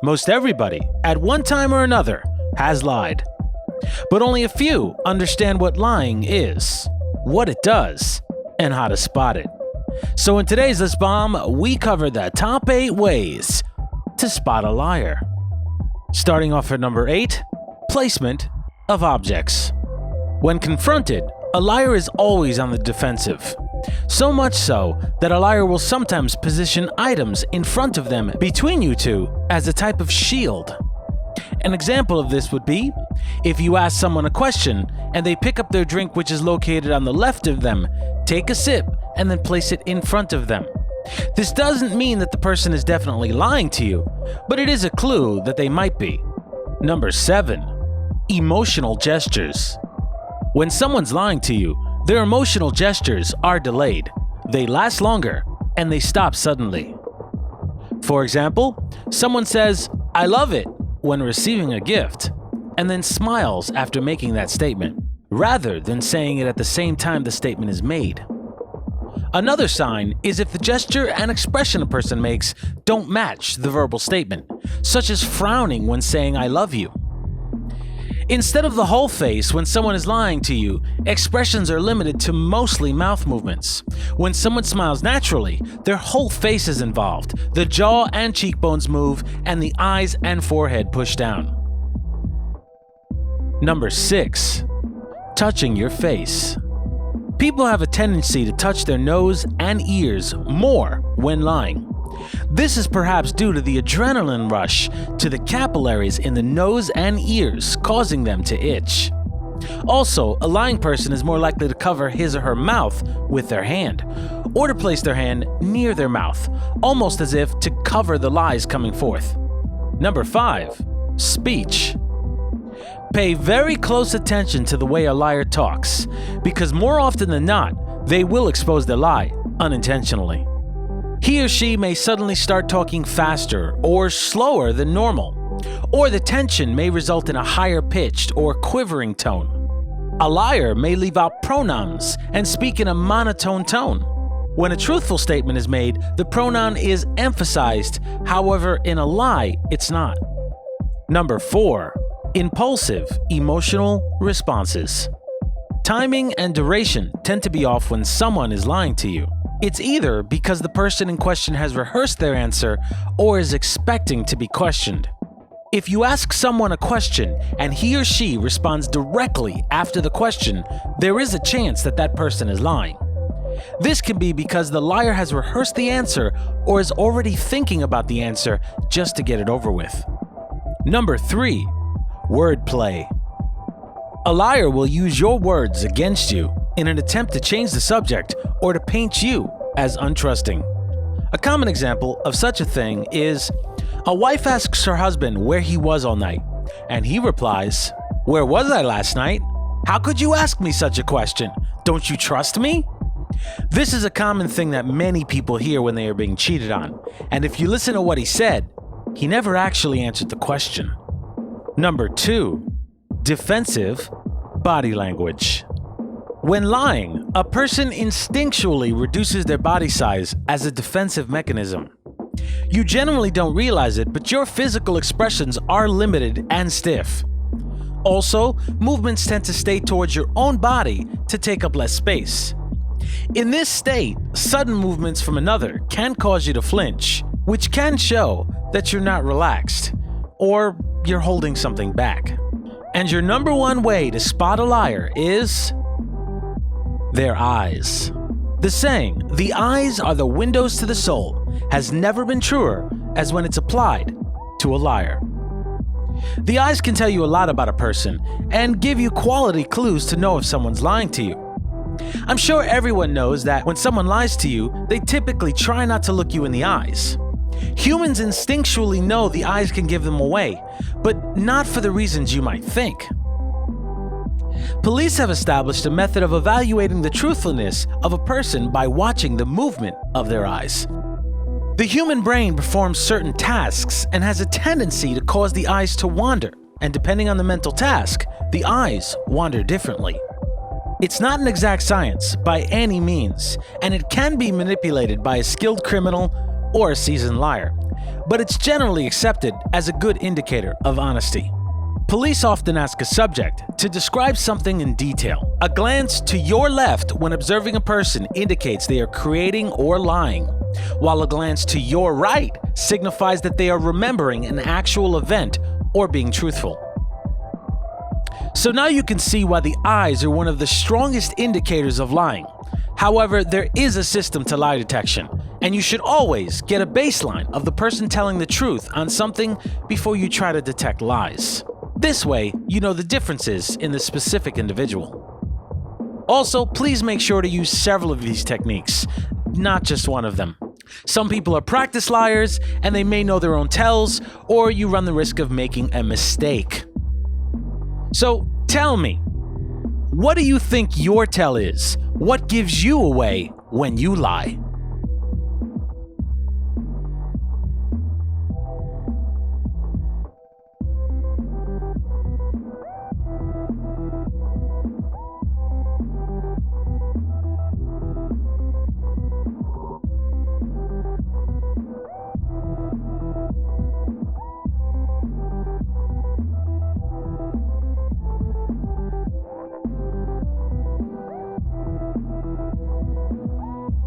Most everybody, at one time or another, has lied. But only a few understand what lying is, what it does, and how to spot it. So in today's Thelistbomb, we cover the top 8 ways to spot a liar. Starting off at number 8, placement of objects. When confronted, a liar is always on the defensive. So much so that a liar will sometimes position items in front of them between you two as a type of shield. An example of this would be if you ask someone a question and they pick up their drink which is located on the left of them, take a sip, and then place it in front of them. This doesn't mean that the person is definitely lying to you, but it is a clue that they might be. Number 7. Emotional gestures. When someone's lying to you, their emotional gestures are delayed, they last longer, and they stop suddenly. For example, someone says, "I love it," when receiving a gift, and then smiles after making that statement, rather than saying it at the same time the statement is made. Another sign is if the gesture and expression a person makes don't match the verbal statement, such as frowning when saying "I love you." Instead of the whole face when someone is lying to you, expressions are limited to mostly mouth movements. When someone smiles naturally, their whole face is involved. The jaw and cheekbones move, and the eyes and forehead push down. Number 6. Touching your face. People have a tendency to touch their nose and ears more when lying. This is perhaps due to the adrenaline rush to the capillaries in the nose and ears, causing them to itch. Also, a lying person is more likely to cover his or her mouth with their hand, or to place their hand near their mouth, almost as if to cover the lies coming forth. Number 5. Speech. Pay very close attention to the way a liar talks, because more often than not, they will expose their lie unintentionally. He or she may suddenly start talking faster or slower than normal, or the tension may result in a higher pitched or quivering tone. A liar may leave out pronouns and speak in a monotone tone. When a truthful statement is made, the pronoun is emphasized, however, in a lie, it's not. Number 4. Impulsive emotional responses. Timing and duration tend to be off when someone is lying to you. It's either because the person in question has rehearsed their answer or is expecting to be questioned. If you ask someone a question and he or she responds directly after the question, there is a chance that that person is lying. This can be because the liar has rehearsed the answer or is already thinking about the answer just to get it over with. Number 3. Wordplay. A liar will use your words against you in an attempt to change the subject or to paint you as untrusting. A common example of such a thing is a wife asks her husband where he was all night, and he replies, "Where was I last night? How could you ask me such a question? Don't you trust me?" This is a common thing that many people hear when they are being cheated on, and if you listen to what he said, he never actually answered the question. Number 2. Defensive body language. When lying, a person instinctually reduces their body size as a defensive mechanism. You generally don't realize it, but your physical expressions are limited and stiff. Also, movements tend to stay towards your own body to take up less space. In this state, sudden movements from another can cause you to flinch, which can show that you're not relaxed, or you're holding something back. And your number 1 way to spot a liar is their eyes. The saying, "The eyes are the windows to the soul," has never been truer as when it's applied to a liar. The eyes can tell you a lot about a person and give you quality clues to know if someone's lying to you. I'm sure everyone knows that when someone lies to you, they typically try not to look you in the eyes. Humans instinctually know the eyes can give them away, but not for the reasons you might think. Police have established a method of evaluating the truthfulness of a person by watching the movement of their eyes. The human brain performs certain tasks and has a tendency to cause the eyes to wander, and depending on the mental task, the eyes wander differently. It's not an exact science by any means, and it can be manipulated by a skilled criminal or a seasoned liar, but it's generally accepted as a good indicator of honesty. Police often ask a subject to describe something in detail. A glance to your left when observing a person indicates they are creating or lying, while a glance to your right signifies that they are remembering an actual event or being truthful. So now you can see why the eyes are one of the strongest indicators of lying. However, there is a system to lie detection, and you should always get a baseline of the person telling the truth on something before you try to detect lies. This way, you know the differences in the specific individual. Also, please make sure to use several of these techniques, not just one of them. Some people are practice liars, and they may know their own tells, or you run the risk of making a mistake. So, tell me, what do you think your tell is? What gives you away when you lie?